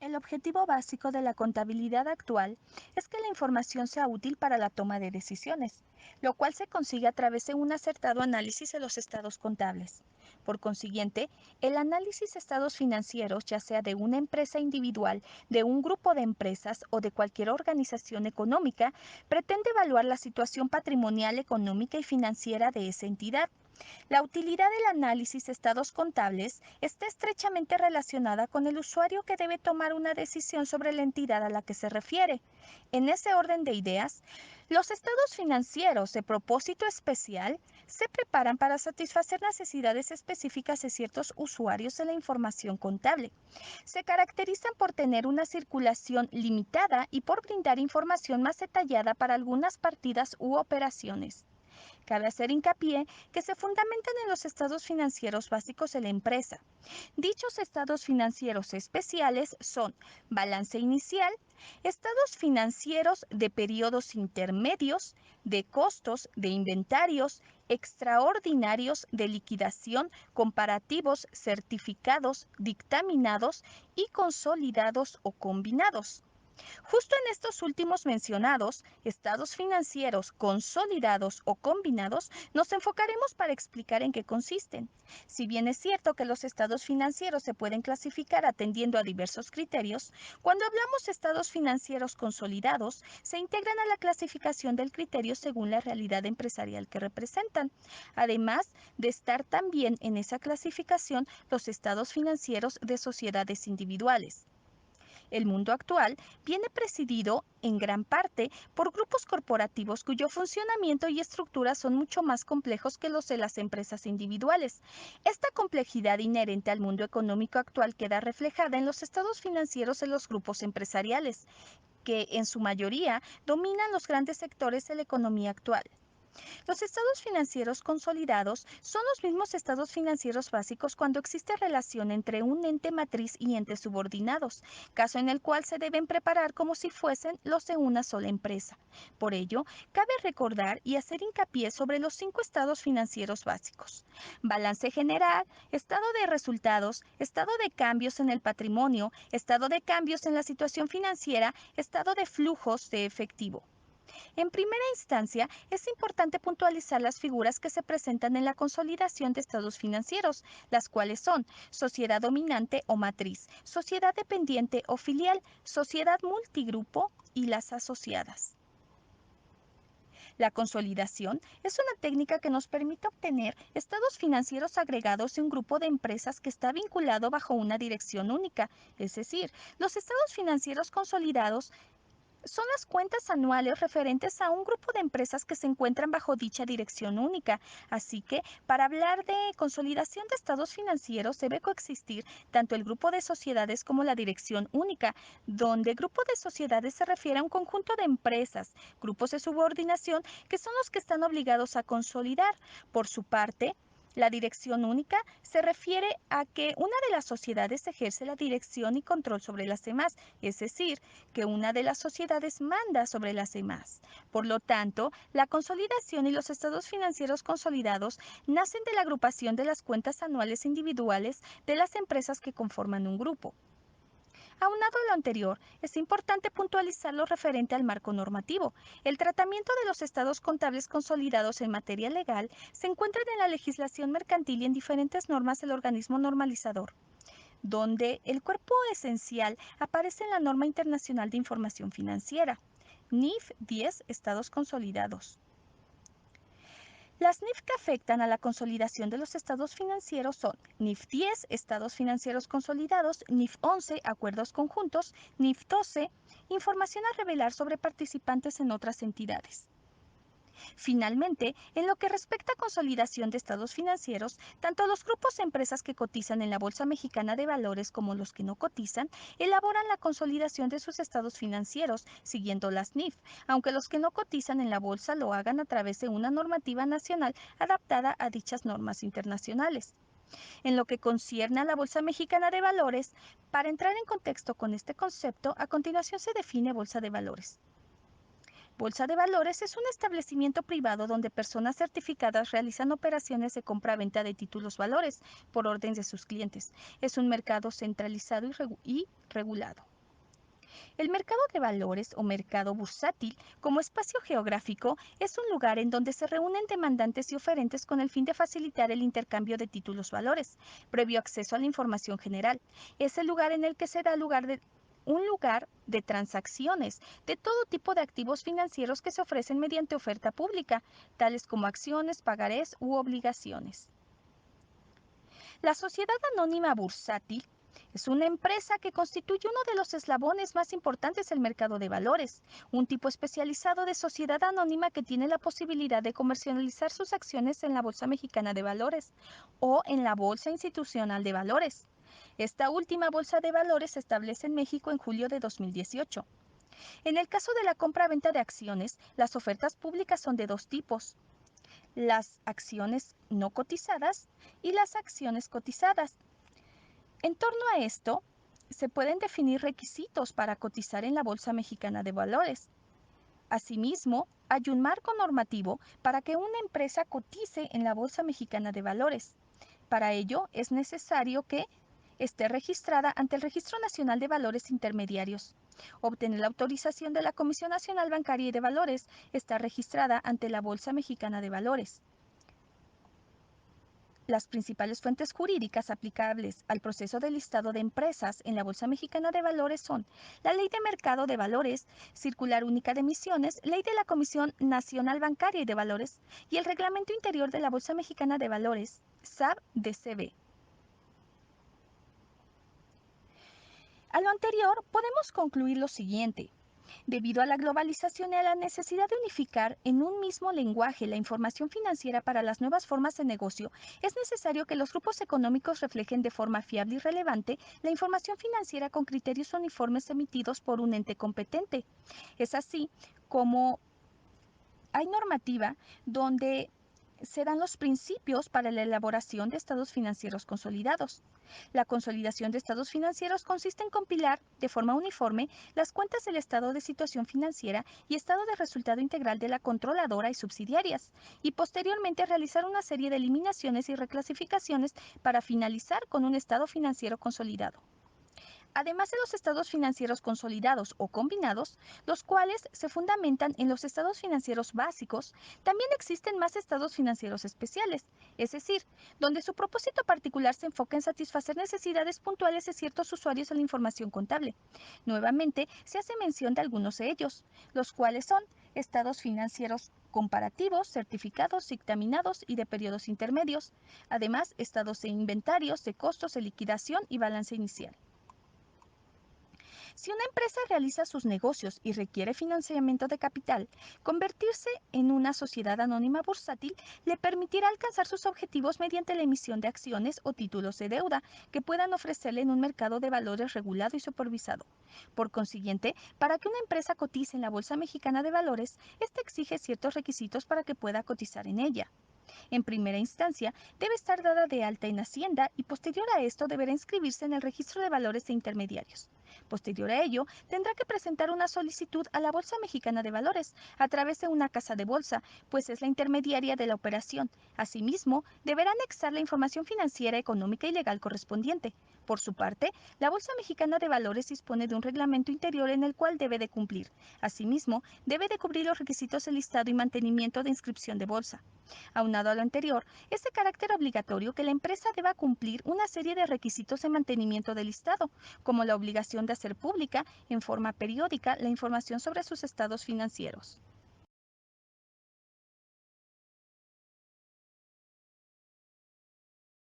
El objetivo básico de la contabilidad actual es que la información sea útil para la toma de decisiones, lo cual se consigue a través de un acertado análisis de los estados contables. Por consiguiente, el análisis de estados financieros, ya sea de una empresa individual, de un grupo de empresas o de cualquier organización económica, pretende evaluar la situación patrimonial, económica y financiera de esa entidad. La utilidad del análisis de estados contables está estrechamente relacionada con el usuario que debe tomar una decisión sobre la entidad a la que se refiere. En ese orden de ideas, los estados financieros de propósito especial se preparan para satisfacer necesidades específicas de ciertos usuarios de la información contable. Se caracterizan por tener una circulación limitada y por brindar información más detallada para algunas partidas u operaciones. Cabe hacer hincapié que se fundamentan en los estados financieros básicos de la empresa. Dichos estados financieros especiales son balance inicial, estados financieros de periodos intermedios, de costos, de inventarios, extraordinarios de liquidación, comparativos, certificados, dictaminados y consolidados o combinados. Justo en estos últimos mencionados, estados financieros consolidados o combinados, nos enfocaremos para explicar en qué consisten. Si bien es cierto que los estados financieros se pueden clasificar atendiendo a diversos criterios, cuando hablamos de estados financieros consolidados, se integran a la clasificación del criterio según la realidad empresarial que representan, además de estar también en esa clasificación los estados financieros de sociedades individuales. El mundo actual viene presidido en gran parte por grupos corporativos cuyo funcionamiento y estructura son mucho más complejos que los de las empresas individuales. Esta complejidad inherente al mundo económico actual queda reflejada en los estados financieros de los grupos empresariales, que en su mayoría dominan los grandes sectores de la economía actual. Los estados financieros consolidados son los mismos estados financieros básicos cuando existe relación entre un ente matriz y entes subordinados, caso en el cual se deben preparar como si fuesen los de una sola empresa. Por ello, cabe recordar y hacer hincapié sobre los 5 estados financieros básicos: balance general, estado de resultados, estado de cambios en el patrimonio, estado de cambios en la situación financiera, estado de flujos de efectivo. En primera instancia, es importante puntualizar las figuras que se presentan en la consolidación de estados financieros, las cuales son sociedad dominante o matriz, sociedad dependiente o filial, sociedad multigrupo y las asociadas. La consolidación es una técnica que nos permite obtener estados financieros agregados de un grupo de empresas que está vinculado bajo una dirección única, es decir, los estados financieros consolidados son las cuentas anuales referentes a un grupo de empresas que se encuentran bajo dicha dirección única. Así que, para hablar de consolidación de estados financieros, debe coexistir tanto el grupo de sociedades como la dirección única, donde grupo de sociedades se refiere a un conjunto de empresas, grupos de subordinación, que son los que están obligados a consolidar. Por su parte, la dirección única se refiere a que una de las sociedades ejerce la dirección y control sobre las demás, es decir, que una de las sociedades manda sobre las demás. Por lo tanto, la consolidación y los estados financieros consolidados nacen de la agrupación de las cuentas anuales individuales de las empresas que conforman un grupo. Aunado a lo anterior, es importante puntualizar lo referente al marco normativo. El tratamiento de los estados contables consolidados en materia legal se encuentra en la legislación mercantil y en diferentes normas del organismo normalizador, donde el cuerpo esencial aparece en la Norma Internacional de Información Financiera, NIF 10 Estados Consolidados. Las NIF que afectan a la consolidación de los estados financieros son NIF 10 Estados Financieros Consolidados, NIF 11 Acuerdos Conjuntos, NIF 12 Información a revelar sobre participantes en otras entidades. Finalmente, en lo que respecta a consolidación de estados financieros, tanto los grupos de empresas que cotizan en la Bolsa Mexicana de Valores como los que no cotizan, elaboran la consolidación de sus estados financieros, siguiendo las NIF, aunque los que no cotizan en la bolsa lo hagan a través de una normativa nacional adaptada a dichas normas internacionales. En lo que concierne a la Bolsa Mexicana de Valores, para entrar en contexto con este concepto, a continuación se define Bolsa de Valores. Bolsa de valores es un establecimiento privado donde personas certificadas realizan operaciones de compra-venta de títulos valores por orden de sus clientes. Es un mercado centralizado y regulado. El mercado de valores o mercado bursátil, como espacio geográfico, es un lugar en donde se reúnen demandantes y oferentes con el fin de facilitar el intercambio de títulos valores, previo acceso a la información general. Es el lugar en el que se da un lugar de transacciones de todo tipo de activos financieros que se ofrecen mediante oferta pública, tales como acciones, pagarés u obligaciones. La sociedad anónima bursátil es una empresa que constituye uno de los eslabones más importantes del mercado de valores, un tipo especializado de sociedad anónima que tiene la posibilidad de comercializar sus acciones en la Bolsa Mexicana de Valores o en la Bolsa Institucional de Valores. Esta última bolsa de valores se establece en México en julio de 2018. En el caso de la compra-venta de acciones, las ofertas públicas son de dos tipos: las acciones no cotizadas y las acciones cotizadas. En torno a esto, se pueden definir requisitos para cotizar en la Bolsa Mexicana de Valores. Asimismo, hay un marco normativo para que una empresa cotice en la Bolsa Mexicana de Valores. Para ello, es necesario que esté registrada ante el Registro Nacional de Valores Intermediarios, obtener la autorización de la Comisión Nacional Bancaria y de Valores, estar registrada ante la Bolsa Mexicana de Valores. Las principales fuentes jurídicas aplicables al proceso de listado de empresas en la Bolsa Mexicana de Valores son la Ley de Mercado de Valores, Circular Única de Emisiones, Ley de la Comisión Nacional Bancaria y de Valores y el Reglamento Interior de la Bolsa Mexicana de Valores, SAB-DCB. A lo anterior, podemos concluir lo siguiente. Debido a la globalización y a la necesidad de unificar en un mismo lenguaje la información financiera para las nuevas formas de negocio, es necesario que los grupos económicos reflejen de forma fiable y relevante la información financiera con criterios uniformes emitidos por un ente competente. Es así como hay normativa donde se dan los principios para la elaboración de estados financieros consolidados. La consolidación de estados financieros consiste en compilar de forma uniforme las cuentas del estado de situación financiera y estado de resultado integral de la controladora y subsidiarias, y posteriormente realizar una serie de eliminaciones y reclasificaciones para finalizar con un estado financiero consolidado. Además de los estados financieros consolidados o combinados, los cuales se fundamentan en los estados financieros básicos, también existen más estados financieros especiales, es decir, donde su propósito particular se enfoca en satisfacer necesidades puntuales de ciertos usuarios de la información contable. Nuevamente, se hace mención de algunos de ellos, los cuales son estados financieros comparativos, certificados, dictaminados y de periodos intermedios, además estados de inventarios, de costos de liquidación y balance inicial. Si una empresa realiza sus negocios y requiere financiamiento de capital, convertirse en una sociedad anónima bursátil le permitirá alcanzar sus objetivos mediante la emisión de acciones o títulos de deuda que puedan ofrecerle en un mercado de valores regulado y supervisado. Por consiguiente, para que una empresa cotice en la Bolsa Mexicana de Valores, ésta exige ciertos requisitos para que pueda cotizar en ella. En primera instancia, debe estar dada de alta en Hacienda y posterior a esto deberá inscribirse en el Registro de Valores e Intermediarios. Posterior a ello, tendrá que presentar una solicitud a la Bolsa Mexicana de Valores a través de una casa de bolsa, pues es la intermediaria de la operación. Asimismo, deberá anexar la información financiera, económica y legal correspondiente. Por su parte, la Bolsa Mexicana de Valores dispone de un reglamento interior en el cual debe de cumplir. Asimismo, debe de cubrir los requisitos de listado y mantenimiento de inscripción de bolsa. Aunado a lo anterior, es de carácter obligatorio que la empresa deba cumplir una serie de requisitos de mantenimiento del listado, como la obligación de hacer pública en forma periódica la información sobre sus estados financieros.